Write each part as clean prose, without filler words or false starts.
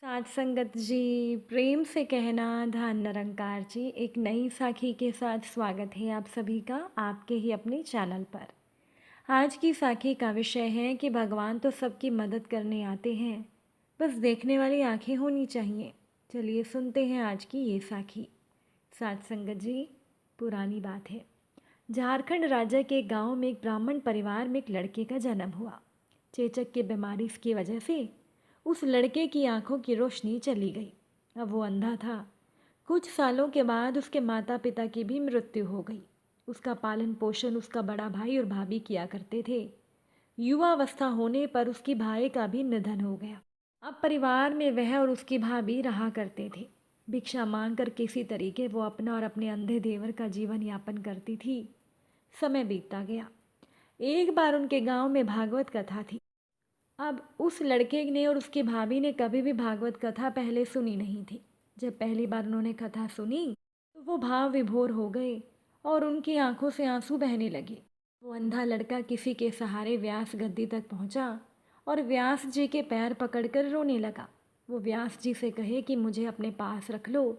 साथ संगत जी, प्रेम से कहना धन निरंकार जी, एक नई साखी के साथ स्वागत है आप सभी का आपके ही अपने चैनल पर। आज की साखी का विषय है कि भगवान तो सबकी मदद करने आते हैं, बस देखने वाली आंखें होनी चाहिए। चलिए सुनते हैं आज की ये साखी। साथ संगत जी, पुरानी बात है। झारखंड राज्य के गांव में एक ब्राह्मण परिवार में एक लड़के का जन्म हुआ। चेचक की बीमारी की वजह से उस लड़के की आंखों की रोशनी चली गई। अब वो अंधा था। कुछ सालों के बाद उसके माता पिता की भी मृत्यु हो गई। उसका पालन पोषण उसका बड़ा भाई और भाभी किया करते थे। युवावस्था होने पर उसकी भाई का भी निधन हो गया। अब परिवार में वह और उसकी भाभी रहा करते थे। भिक्षा मांगकर किसी तरीके वो अपना और अपने अंधे देवर का जीवन यापन करती थी। समय बीतता गया। एक बार उनके गांव में भागवत कथा थी। अब उस लड़के ने और उसकी भाभी ने कभी भी भागवत कथा पहले सुनी नहीं थी। जब पहली बार उन्होंने कथा सुनी तो वो भाव विभोर हो गए और उनकी आंखों से आंसू बहने लगे। वो अंधा लड़का किसी के सहारे व्यास गद्दी तक पहुंचा और व्यास जी के पैर पकड़कर रोने लगा। वो व्यास जी से कहे कि मुझे अपने पास रख लो,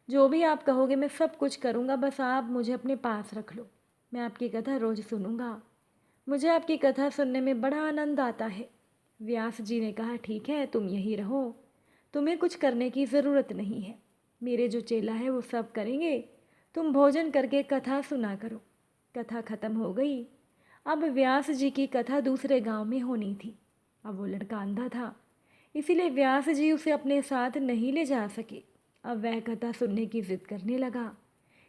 जो भी आप कहोगे मैं सब कुछ करूँगा, बस आप मुझे अपने पास रख लो। मैं आपकी कथा रोज़ सुनूंगा। मुझे आपकी कथा सुनने में बड़ा आनंद आता है। व्यास जी ने कहा, ठीक है, तुम यहीं रहो, तुम्हें कुछ करने की ज़रूरत नहीं है। मेरे जो चेला है वो सब करेंगे, तुम भोजन करके कथा सुना करो। कथा खत्म हो गई। अब व्यास जी की कथा दूसरे गांव में होनी थी। अब वो लड़का अंधा था, इसीलिए व्यास जी उसे अपने साथ नहीं ले जा सके। अब वह कथा सुनने की जिद करने लगा।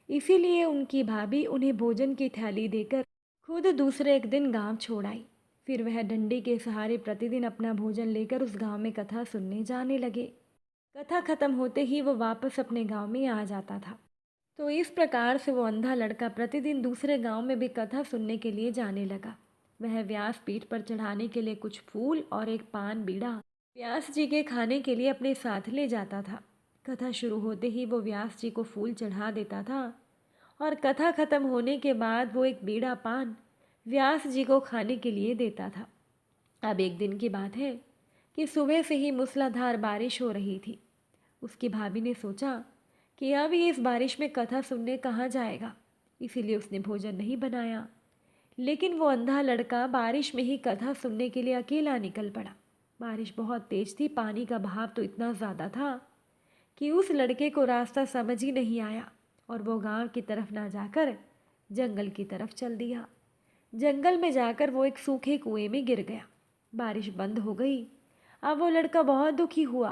इसीलिए उनकी भाभी उन्हें भोजन की थैली देकर खुद दूसरे एक दिन गांव छोड़ आई। फिर वह डंडे के सहारे प्रतिदिन अपना भोजन लेकर उस गांव में कथा सुनने जाने लगे। कथा खत्म होते ही वो वापस अपने गांव में आ जाता था। तो इस प्रकार से वो अंधा लड़का प्रतिदिन दूसरे गांव में भी कथा सुनने के लिए जाने लगा। वह व्यास पीठ पर चढ़ाने के लिए कुछ फूल और एक पान बीड़ा व्यास जी के खाने के लिए अपने साथ ले जाता था। कथा शुरू होते ही वो व्यास जी को फूल चढ़ा देता था और कथा खत्म होने के बाद वो एक बीड़ा पान व्यास जी को खाने के लिए देता था। अब एक दिन की बात है कि सुबह से ही मूसलाधार बारिश हो रही थी। उसकी भाभी ने सोचा कि अब ये इस बारिश में कथा सुनने कहाँ जाएगा, इसीलिए उसने भोजन नहीं बनाया। लेकिन वो अंधा लड़का बारिश में ही कथा सुनने के लिए अकेला निकल पड़ा। बारिश बहुत तेज थी, पानी का बहाव तो इतना ज़्यादा था कि उस लड़के को रास्ता समझ ही नहीं आया और वो गांव की तरफ ना जाकर जंगल की तरफ चल दिया। जंगल में जाकर वो एक सूखे कुएं में गिर गया। बारिश बंद हो गई। अब वो लड़का बहुत दुखी हुआ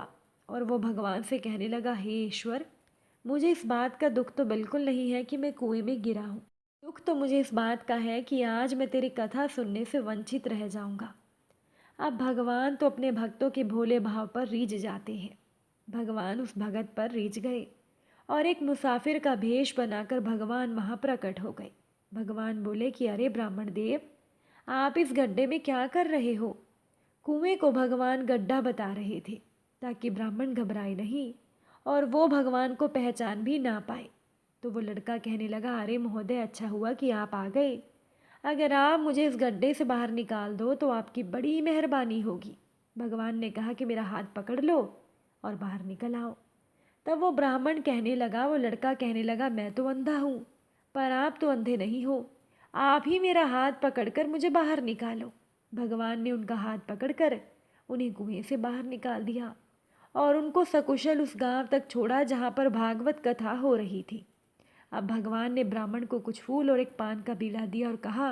और वो भगवान से कहने लगा, हे ईश्वर, मुझे इस बात का दुख तो बिल्कुल नहीं है कि मैं कुएं में गिरा हूँ। दुख तो मुझे इस बात का है कि आज मैं तेरी कथा सुनने से वंचित रह जाऊंगा। अब भगवान तो अपने भक्तों के भोले भाव पर रीझ जाते हैं। भगवान उस भगत पर रीझ गए और एक मुसाफिर का भेष बनाकर भगवान वहाँ प्रकट हो गए। भगवान बोले कि अरे ब्राह्मण देव, आप इस गड्ढे में क्या कर रहे हो? कुएं को भगवान गड्ढा बता रहे थे ताकि ब्राह्मण घबराए नहीं और वो भगवान को पहचान भी ना पाए। तो वो लड़का कहने लगा, अरे महोदय, अच्छा हुआ कि आप आ गए। अगर आप मुझे इस गड्ढे से बाहर निकाल दो तो आपकी बड़ी मेहरबानी होगी। भगवान ने कहा कि मेरा हाथ पकड़ लो और बाहर निकल आओ। तब वो ब्राह्मण कहने लगा, वो लड़का कहने लगा, मैं तो अंधा हूँ पर आप तो अंधे नहीं हो, आप ही मेरा हाथ पकड़कर मुझे बाहर निकालो। भगवान ने उनका हाथ पकड़कर उन्हें कुएं से बाहर निकाल दिया और उनको सकुशल उस गांव तक छोड़ा जहाँ पर भागवत कथा हो रही थी। अब भगवान ने ब्राह्मण को कुछ फूल और एक पान का बीड़ा दिया और कहा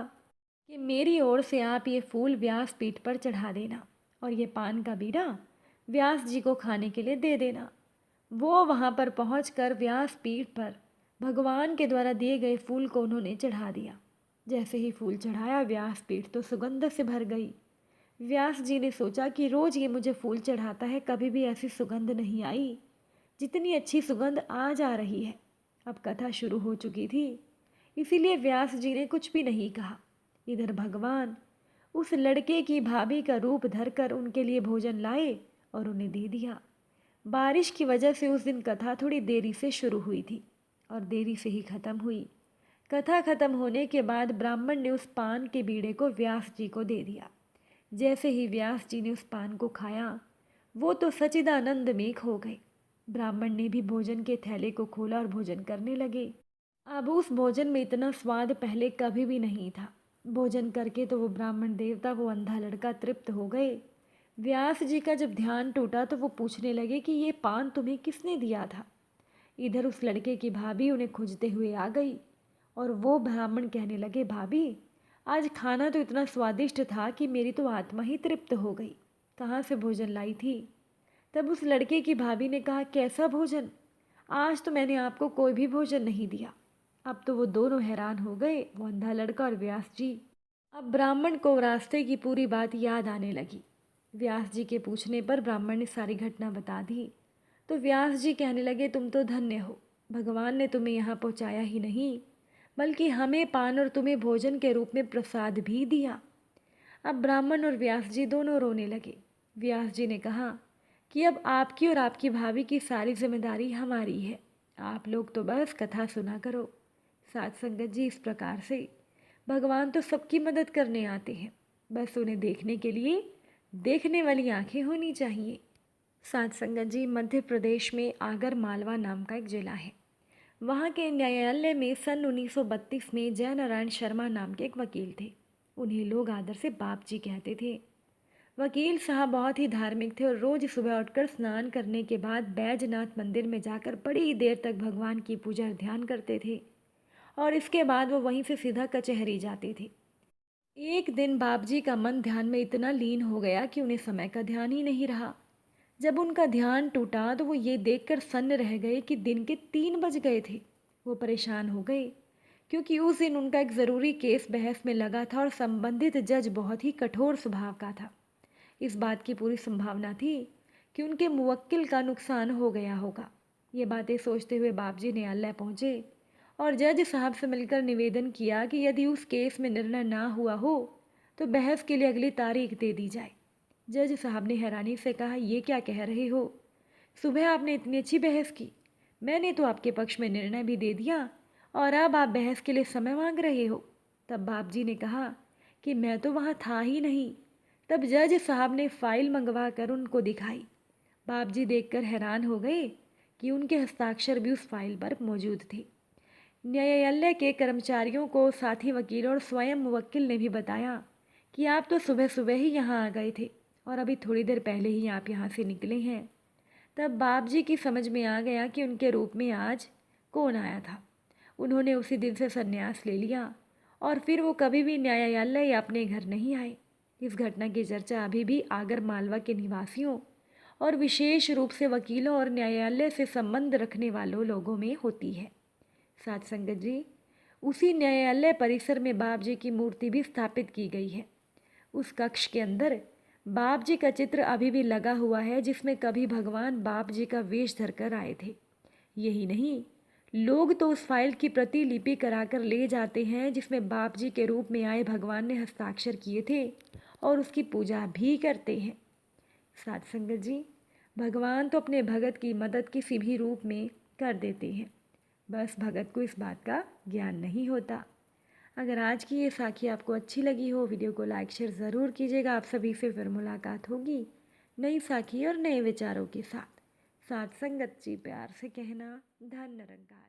कि मेरी ओर से आप ये फूल व्यास पीठ पर चढ़ा देना और ये पान का बीड़ा व्यास जी को खाने के लिए दे देना। वो वहाँ पर पहुँचकर व्यास पीठ पर भगवान के द्वारा दिए गए फूल को उन्होंने चढ़ा दिया। जैसे ही फूल चढ़ाया, व्यास पीठ तो सुगंध से भर गई। व्यास जी ने सोचा कि रोज़ ये मुझे फूल चढ़ाता है, कभी भी ऐसी सुगंध नहीं आई जितनी अच्छी सुगंध आज आ रही है। अब कथा शुरू हो चुकी थी, इसीलिए व्यास जी ने कुछ भी नहीं कहा। इधर भगवान उस लड़के की भाभी का रूप धरकर उनके लिए भोजन लाए और उन्हें दे दिया। बारिश की वजह से उस दिन कथा थोड़ी देरी से शुरू हुई थी और देरी से ही ख़त्म हुई। कथा ख़त्म होने के बाद ब्राह्मण ने उस पान के बीड़े को व्यास जी को दे दिया। जैसे ही व्यास जी ने उस पान को खाया, वो तो सच्चिदानंद में खो गए। ब्राह्मण ने भी भोजन के थैले को खोला और भोजन करने लगे। अब उस भोजन में इतना स्वाद पहले कभी भी नहीं था। भोजन करके तो वो ब्राह्मण देवता, वो अंधा लड़का तृप्त हो गए। व्यास जी का जब ध्यान टूटा तो वो पूछने लगे कि ये पान तुम्हें किसने दिया था। इधर उस लड़के की भाभी उन्हें खोजते हुए आ गई और वो ब्राह्मण कहने लगे, भाभी आज खाना तो इतना स्वादिष्ट था कि मेरी तो आत्मा ही तृप्त हो गई। कहाँ से भोजन लाई थी? तब उस लड़के की भाभी ने कहा, कैसा भोजन? आज तो मैंने आपको कोई भी भोजन नहीं दिया। अब तो वो दोनों हैरान हो गए, वो अंधा लड़का और व्यास जी। अब ब्राह्मण को रास्ते की पूरी बात याद आने लगी। व्यास जी के पूछने पर ब्राह्मण ने सारी घटना बता दी। तो व्यास जी कहने लगे, तुम तो धन्य हो, भगवान ने तुम्हें यहाँ पहुँचाया ही नहीं बल्कि हमें पान और तुम्हें भोजन के रूप में प्रसाद भी दिया। अब ब्राह्मण और व्यास जी दोनों रोने लगे। व्यास जी ने कहा कि अब आपकी और आपकी भाभी की सारी जिम्मेदारी हमारी है, आप लोग तो बस कथा सुना करो। साथ संगत जी, इस प्रकार से भगवान तो सबकी मदद करने आते हैं, बस उन्हें देखने के लिए देखने वाली आंखें होनी चाहिए। साथ संगत जी, मध्य प्रदेश में आगर मालवा नाम का एक जिला है। वहाँ के न्यायालय में सन 1932 में जयनारायण शर्मा नाम के एक वकील थे। उन्हें लोग आदर से बाप जी कहते थे। वकील साहब बहुत ही धार्मिक थे और रोज़ सुबह उठकर स्नान करने के बाद बैजनाथ मंदिर में जाकर बड़ी देर तक भगवान की पूजा और ध्यान करते थे और इसके बाद वो वहीं से सीधा कचहरी जाते थे। एक दिन बाप जी का मन ध्यान में इतना लीन हो गया कि उन्हें समय का ध्यान ही नहीं रहा। जब उनका ध्यान टूटा तो वो ये देखकर सन्न रह गए कि दिन के 3 बज गए थे। वो परेशान हो गए क्योंकि उस दिन उनका एक ज़रूरी केस बहस में लगा था और संबंधित जज बहुत ही कठोर स्वभाव का था। इस बात की पूरी संभावना थी कि उनके मुवक्किल का नुकसान हो गया होगा। ये बातें सोचते हुए बाप जी न्यायालय पहुँचे और जज साहब से मिलकर निवेदन किया कि यदि उस केस में निर्णय ना हुआ हो तो बहस के लिए अगली तारीख दे दी जाए। जज साहब ने हैरानी से कहा, ये क्या कह रहे हो? सुबह आपने इतनी अच्छी बहस की, मैंने तो आपके पक्ष में निर्णय भी दे दिया और अब आप बहस के लिए समय मांग रहे हो। तब बाप जी ने कहा कि मैं तो वहाँ था ही नहीं। तब जज साहब ने फाइल मंगवा कर उनको दिखाई। बाप जी देखकर हैरान हो गए कि उनके हस्ताक्षर भी उस फाइल पर मौजूद थे। न्यायालय के कर्मचारियों को साथी वकील और स्वयं मुवक्किल ने भी बताया कि आप तो सुबह सुबह ही यहाँ आ गए थे और अभी थोड़ी देर पहले ही आप यहाँ से निकले हैं। तब बाप जी की समझ में आ गया कि उनके रूप में आज कौन आया था। उन्होंने उसी दिन से संन्यास ले लिया और फिर वो कभी भी न्यायालय या अपने घर नहीं आए। इस घटना की चर्चा अभी भी आगर मालवा के निवासियों और विशेष रूप से वकीलों और न्यायालय से संबंध रखने वालों लोगों में होती है। साथ संगत जी, उसी न्यायालय परिसर में बाप जी की मूर्ति भी स्थापित की गई है। उस कक्ष के अंदर बाप जी का चित्र अभी भी लगा हुआ है, जिसमें कभी भगवान बाप जी का वेश धरकर आए थे। यही नहीं, लोग तो उस फाइल की प्रतिलिपि कराकर ले जाते हैं जिसमें बाप जी के रूप में आए भगवान ने हस्ताक्षर किए थे और उसकी पूजा भी करते हैं। साथ संगत जी, भगवान तो अपने भगत की मदद किसी भी रूप में कर देते हैं, बस भगत को इस बात का ज्ञान नहीं होता। अगर आज की ये साखी आपको अच्छी लगी हो, वीडियो को लाइक शेयर ज़रूर कीजिएगा। आप सभी से फिर मुलाकात होगी नई साखी और नए विचारों के साथ। साथ संगत जी, प्यार से कहना, धन निरंकार।